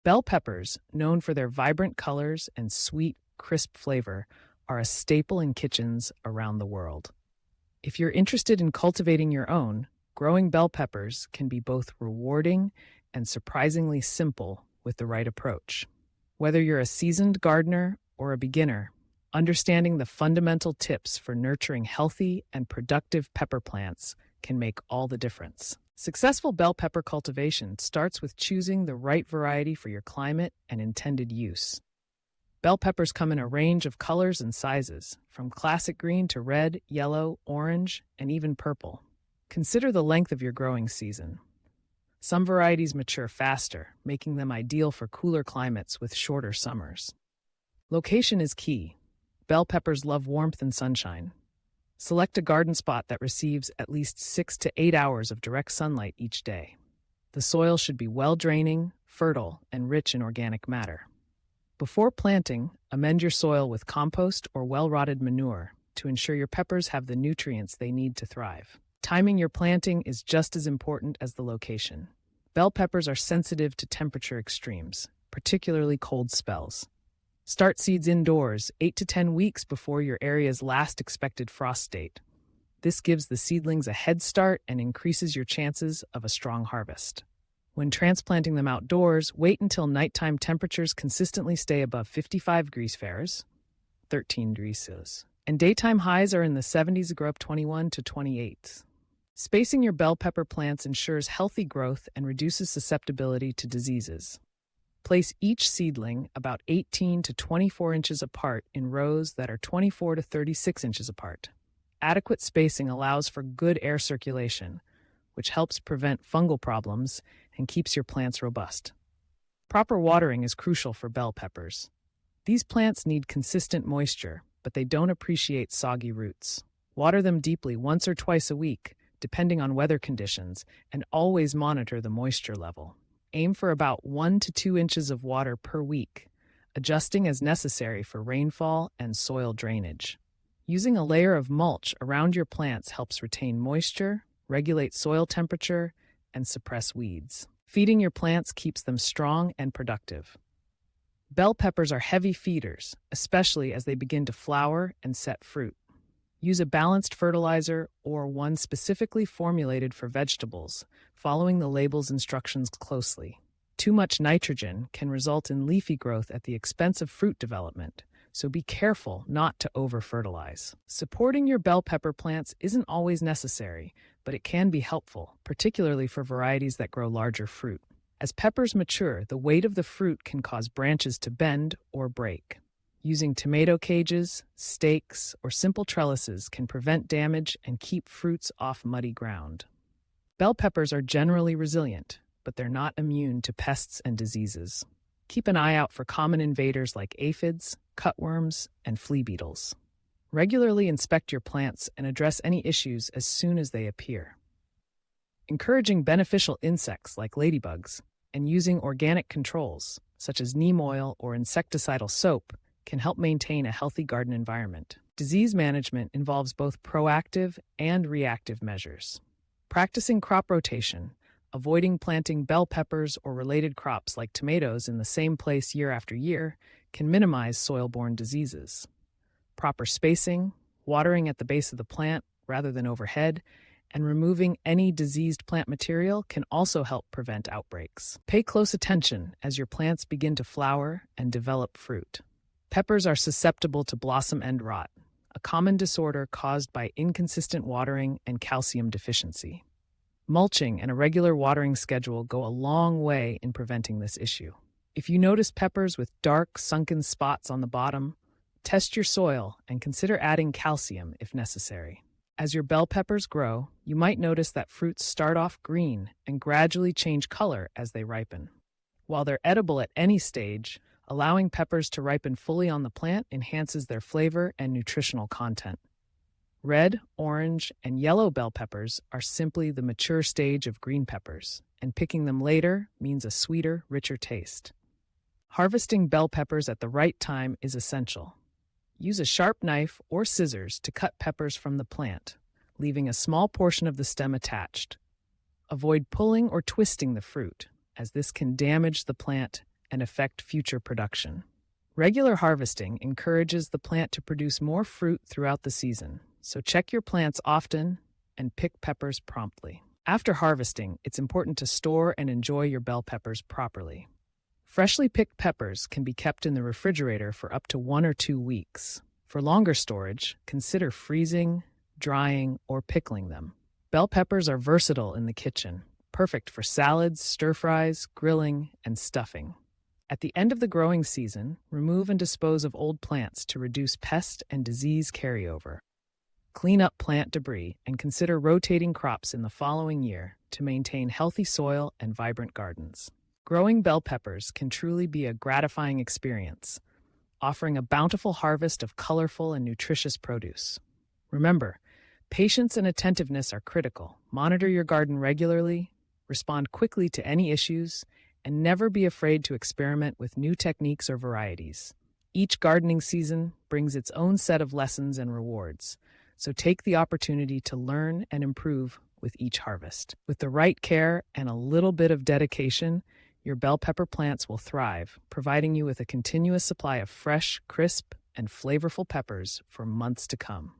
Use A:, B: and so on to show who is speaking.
A: Bell peppers, known for their vibrant colors and sweet, crisp flavor, are a staple in kitchens around the world. If you're interested in cultivating your own, growing bell peppers can be both rewarding and surprisingly simple with the right approach. Whether you're a seasoned gardener or a beginner, understanding the fundamental tips for nurturing healthy and productive pepper plants can make all the difference. Successful bell pepper cultivation starts with choosing the right variety for your climate and intended use. Bell peppers come in a range of colors and sizes, from classic green to red, yellow, orange, and even purple. Consider the length of your growing season. Some varieties mature faster, making them ideal for cooler climates with shorter summers. Location is key. Bell peppers love warmth and sunshine. Select a garden spot that receives at least 6 to 8 hours of direct sunlight each day. The soil should be well-draining, fertile, and rich in organic matter. Before planting, amend your soil with compost or well-rotted manure to ensure your peppers have the nutrients they need to thrive. Timing your planting is just as important as the location. Bell peppers are sensitive to temperature extremes, particularly cold spells. Start seeds indoors 8 to 10 weeks before your area's last expected frost date. This gives the seedlings a head start and increases your chances of a strong harvest. When transplanting them outdoors, wait until nighttime temperatures consistently stay above 55 degrees Fahrenheit, 13 degrees Celsius, and daytime highs are in the 70s, grow up 21 to 28. Spacing your bell pepper plants ensures healthy growth and reduces susceptibility to diseases. Place each seedling about 18 to 24 inches apart in rows that are 24 to 36 inches apart. Adequate spacing allows for good air circulation, which helps prevent fungal problems and keeps your plants robust. Proper watering is crucial for bell peppers. These plants need consistent moisture, but they don't appreciate soggy roots. Water them deeply once or twice a week, depending on weather conditions, and always monitor the moisture level. Aim for about 1 to 2 inches of water per week, adjusting as necessary for rainfall and soil drainage. Using a layer of mulch around your plants helps retain moisture, regulate soil temperature, and suppress weeds. Feeding your plants keeps them strong and productive. Bell peppers are heavy feeders, especially as they begin to flower and set fruit. Use a balanced fertilizer or one specifically formulated for vegetables, following the label's instructions closely. Too much nitrogen can result in leafy growth at the expense of fruit development, so be careful not to over-fertilize. Supporting your bell pepper plants isn't always necessary, but it can be helpful, particularly for varieties that grow larger fruit. As peppers mature, the weight of the fruit can cause branches to bend or break. Using tomato cages, stakes, or simple trellises can prevent damage and keep fruits off muddy ground. Bell peppers are generally resilient, but they're not immune to pests and diseases. Keep an eye out for common invaders like aphids, cutworms, and flea beetles. Regularly inspect your plants and address any issues as soon as they appear. Encouraging beneficial insects like ladybugs and using organic controls, such as neem oil or insecticidal soap, can help maintain a healthy garden environment. Disease management involves both proactive and reactive measures. Practicing crop rotation, avoiding planting bell peppers or related crops like tomatoes in the same place year after year, can minimize soil-borne diseases. Proper spacing, watering at the base of the plant rather than overhead, and removing any diseased plant material can also help prevent outbreaks. Pay close attention as your plants begin to flower and develop fruit. Peppers are susceptible to blossom end rot, a common disorder caused by inconsistent watering and calcium deficiency. Mulching and a regular watering schedule go a long way in preventing this issue. If you notice peppers with dark, sunken spots on the bottom, test your soil and consider adding calcium if necessary. As your bell peppers grow, you might notice that fruits start off green and gradually change color as they ripen. While they're edible at any stage, allowing peppers to ripen fully on the plant enhances their flavor and nutritional content. Red, orange, and yellow bell peppers are simply the mature stage of green peppers, and picking them later means a sweeter, richer taste. Harvesting bell peppers at the right time is essential. Use a sharp knife or scissors to cut peppers from the plant, leaving a small portion of the stem attached. Avoid pulling or twisting the fruit, as this can damage the plant and affect future production. Regular harvesting encourages the plant to produce more fruit throughout the season, so check your plants often and pick peppers promptly. After harvesting, it's important to store and enjoy your bell peppers properly. Freshly picked peppers can be kept in the refrigerator for up to 1 or 2 weeks. For longer storage, consider freezing, drying, or pickling them. Bell peppers are versatile in the kitchen, perfect for salads, stir-fries, grilling, and stuffing. At the end of the growing season, remove and dispose of old plants to reduce pest and disease carryover. Clean up plant debris and consider rotating crops in the following year to maintain healthy soil and vibrant gardens. Growing bell peppers can truly be a gratifying experience, offering a bountiful harvest of colorful and nutritious produce. Remember, patience and attentiveness are critical. Monitor your garden regularly, respond quickly to any issues, and never be afraid to experiment with new techniques or varieties. Each gardening season brings its own set of lessons and rewards, so take the opportunity to learn and improve with each harvest. With the right care and a little bit of dedication, your bell pepper plants will thrive, providing you with a continuous supply of fresh, crisp, and flavorful peppers for months to come.